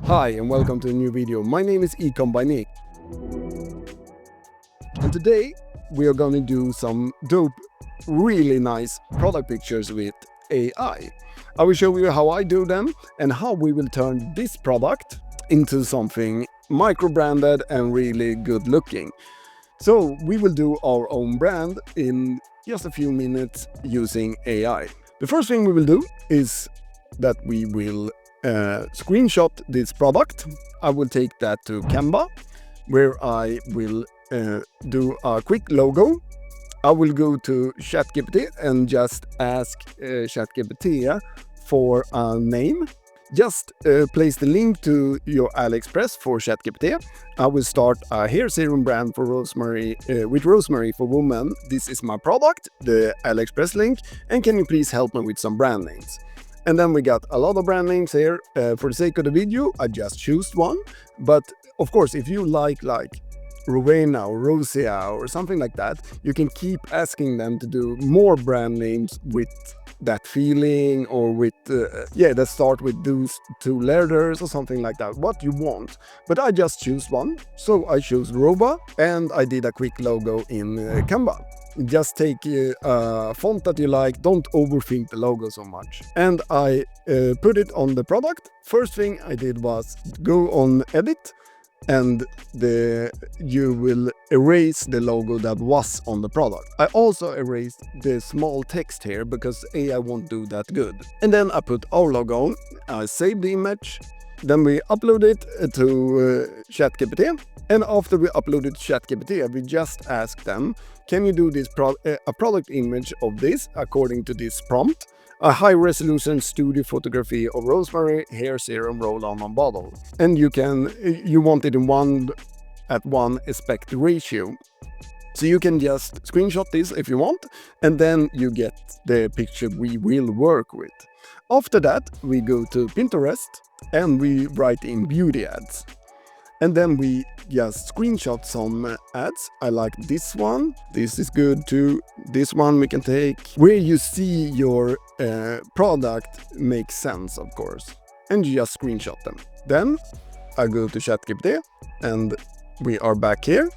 Hi and welcome to a new video. My name is Ecom by Nick. And today we are going to do some dope, really nice product pictures with AI. I will show you how I do them and how we will turn this product into something micro-branded and really good looking. So we will do our own brand in just a few minutes using AI. The first thing we will do is that we will screenshot this product. I will take that to Canva, where I will do a quick logo. I will go to ChatGPT and just ask ChatGPT for a name. Just place the link to your AliExpress for ChatGPT. I will start a hair serum brand for rosemary with rosemary for women. This is my product, the AliExpress link, and can you please help me with some brand names? And then we got a lot of brand names here. For the sake of the video, I just choose one. But of course, if you like Rowena or Rosia or something like that, you can keep asking them to do more brand names with that feeling or with, that start with those two letters or something like that, what you want. But I just choose one. So I chose Roba and I did a quick logo in Canva. Just take a font that you like, don't overthink the logo so much. And I put it on the product. First thing I did was go on edit and you will erase the logo that was on the product. I also erased the small text here because AI won't do that good. And then I put our logo on, I saved the image, then we upload it to ChatGPT. And after we uploaded ChatGPT, we just asked them, can you do this a product image of this according to this prompt? A high-resolution studio photography of rosemary hair serum roll-on bottle. And you want it in 1:1 aspect ratio. So you can just screenshot this if you want, and then you get the picture we will work with. After that, we go to Pinterest and we write in beauty ads. And then we just screenshot some ads. I like this one. This is good too. This one we can take. Where you see your product makes sense, of course. And you just screenshot them. Then I go to ChatGPT and we are back here.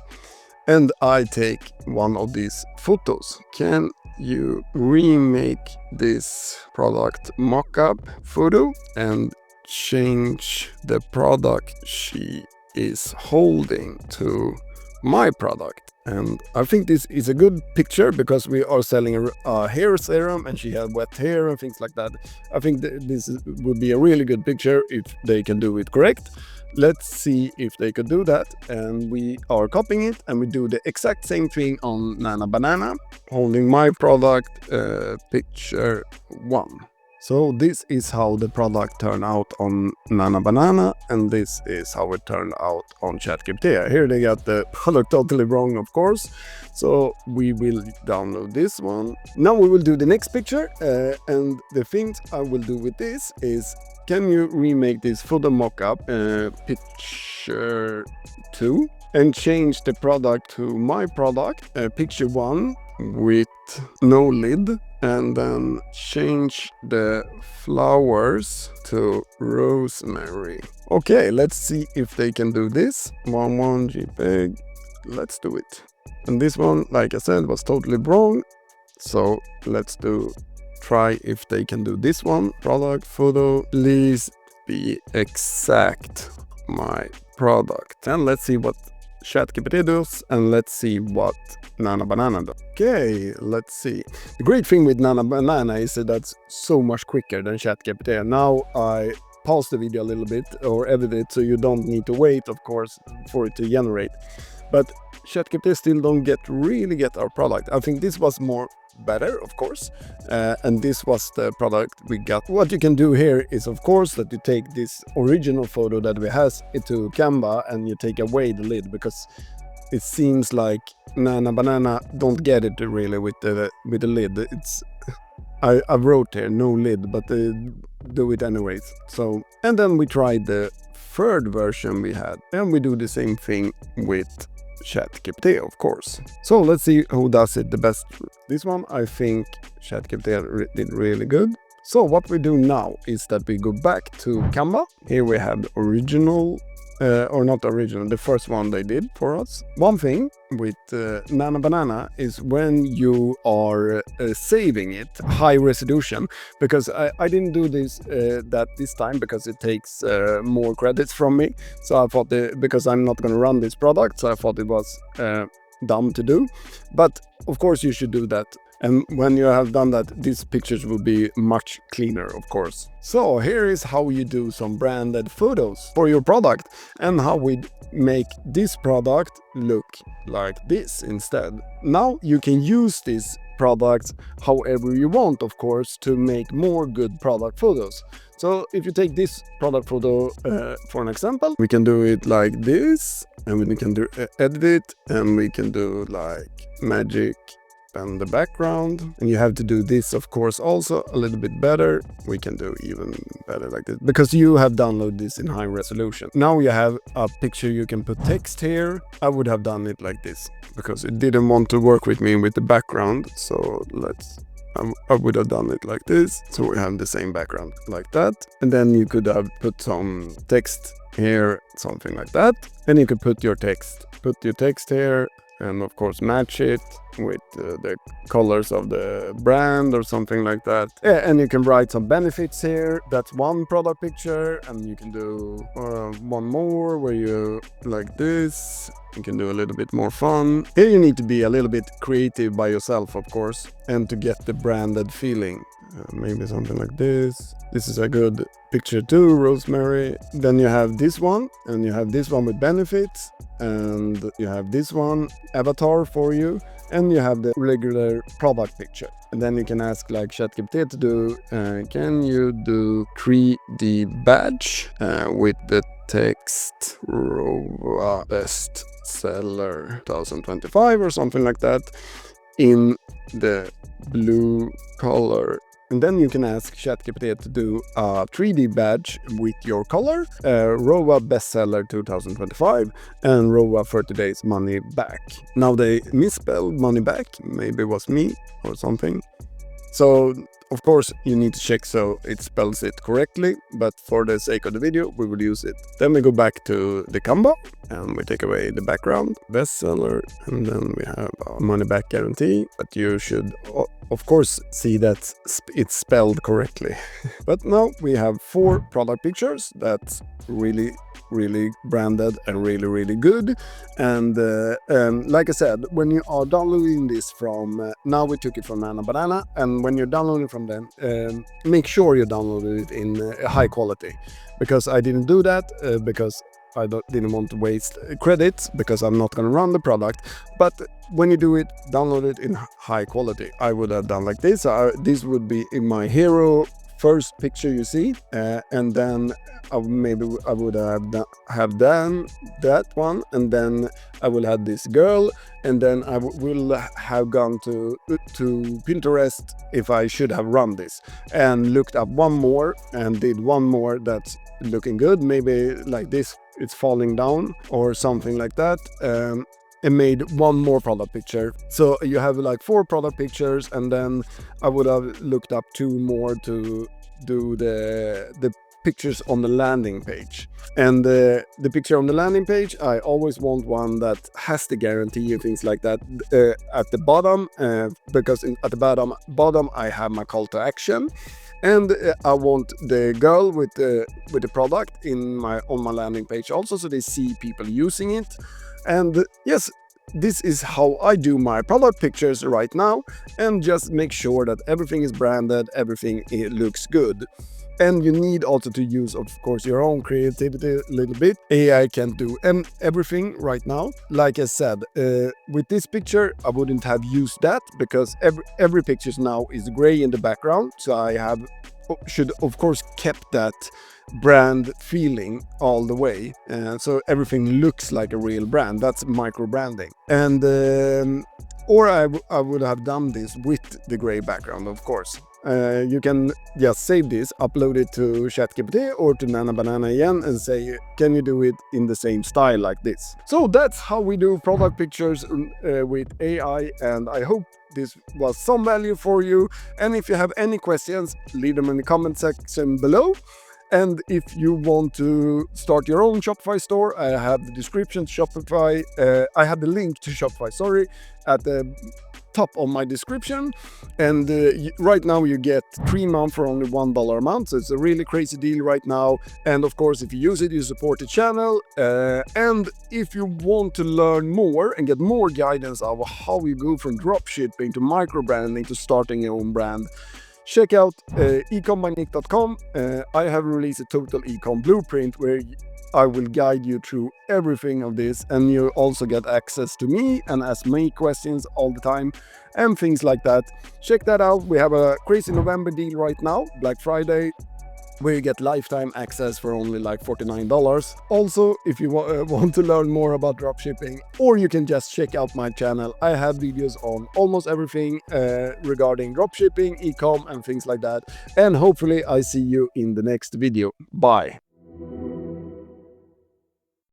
And I take one of these photos. Can you remake this product mockup photo and change the product she is holding to my product? And I think this is a good picture because we are selling a hair serum and she had wet hair and things like that. I think this would be a really good picture if they can do it correct. Let's see if they could do that. And we are copying it and we do the exact same thing on Nana Banana, holding my product, picture 1. So this is how the product turned out on Nana Banana, and this is how it turned out on ChatGPT. Here they got the product totally wrong, of course. So we will download this one. Now we will do the next picture, and the things I will do with this is, can you remake this photo mockup, picture 2, and change the product to my product, picture 1 with no lid, and then change the flowers to rosemary. Okay, let's see if they can do this. 1:1 JPEG. Let's do it. And this one, like I said, was totally wrong. So let's try if they can do this one. Product photo, please be exact my product. And let's see what ChatGPT does, and let's see what Nana Banana does. Okay, let's see. The great thing with Nana Banana is that that's so much quicker than ChatGPT. Now I pause the video a little bit or edit it so you don't need to wait, of course, for it to generate. But ChatGPT still don't really get our product. I think this was more better, of course, and this was the product we got. What you can do here is, of course, that you take this original photo that we has into Canva and you take away the lid, because it seems like Nana Banana don't get it really with the lid. It's I wrote here no lid, but do it anyways. So, and then we tried the third version we had, and we do the same thing with ChatGPT, of course. So let's see who does it the best. This one, I think ChatGPT did really good. So what we do now is that we go back to Canva. Here we have the original, or not original, the first one they did for us. One thing with Nano Banana is when you are saving it high resolution, because I didn't do this this time because it takes more credits from me. So I thought because I'm not going to run this product, so I thought it was dumb to do. But of course you should do that. And when you have done that, these pictures will be much cleaner, of course. So here is how you do some branded photos for your product and how we make this product look like this instead. Now you can use this product however you want, of course, to make more good product photos. So if you take this product photo for an example, we can do it like this, and we can do edit it, and we can do like magic and the background, and you have to do this, of course, also a little bit better. We can do even better like this because you have downloaded this in high resolution. Now you have a picture, you can put text here. I would have done it like this because it didn't want to work with me with the background, so I would have done it like this, so we have the same background like that. And then you could have put some text here, something like that. Then you could put your text here, and of course match it with the colors of the brand or something like that. Yeah, and you can write some benefits here. That's one product picture, and you can do one more where you like this. You can do a little bit more fun. Here you need to be a little bit creative by yourself, of course, and to get the branded feeling. Maybe something like this. This is a good picture too, rosemary. Then you have this one, and you have this one with benefits, and you have this one avatar for you, and you have the regular product picture. And then you can ask like ChatGPT to do, can you do 3D badge with the text best seller 2025 or something like that in the blue color. And then you can ask ChatGPT to do a 3D badge with your color, ROA bestseller 2025, and ROA 30 days money back. Now they misspelled money back, maybe it was me or something. So of course you need to check so it spells it correctly, but for the sake of the video we will use it. Then we go back to the Canva and we take away the background, bestseller, and then we have a money back guarantee, but you should of course see that it's spelled correctly. But now we have 4 product pictures that's really branded and really good. And like I said, when you are downloading this from now we took it from Nano Banana, and when you're downloading from them, make sure you download it in high quality, because I didn't do that because I didn't want to waste credits because I'm not going to run the product. But when you do it, download it in high quality. I would have done like this. This would be in my hero first picture you see, and then maybe I would have done that one, and then I will have this girl, and then I will have gone to Pinterest if I should have run this, and looked up one more and did one more that's looking good, maybe like this, it's falling down or something like that, and made one more product picture. So you have like 4 product pictures, and then I would have looked up 2 more to do the pictures on the landing page. And the picture on the landing page, I always want one that has the guarantee and things like that at the bottom, because at the bottom I have my call to action. And I want the girl with the product on my landing page also, so they see people using it. And yes, this is how I do my product pictures right now, and just make sure that everything is branded, everything looks good. And you need also to use, of course, your own creativity a little bit. AI can't do everything right now. Like I said, with this picture, I wouldn't have used that because every picture now is gray in the background. So I should, of course, kept that brand feeling all the way. So everything looks like a real brand. That's micro branding. And or I would have done this with the gray background, of course. You can just save this, upload it to ChatGPT or to Nana Banana again and say, can you do it in the same style like this? So that's how we do product pictures with AI, and I hope this was some value for you. And if you have any questions, leave them in the comment section below. And if you want to start your own Shopify store, I have the description to Shopify. I have the link to Shopify, at the top of my description. And right now you get 3 months for only $1 a month. So it's a really crazy deal right now. And of course, if you use it, you support the channel. And if you want to learn more and get more guidance of how you go from dropshipping to micro branding to starting your own brand, check out ecombynick.com. I have released a total ecom blueprint where I will guide you through everything of this, and you also get access to me and ask me questions all the time and things like that. Check that out. We have a crazy November deal right now, Black Friday, where you get lifetime access for only like $49. Also, if you want to learn more about dropshipping, or you can just check out my channel, I have videos on almost everything regarding dropshipping, ecom, and things like that. And hopefully I see you in the next video. Bye.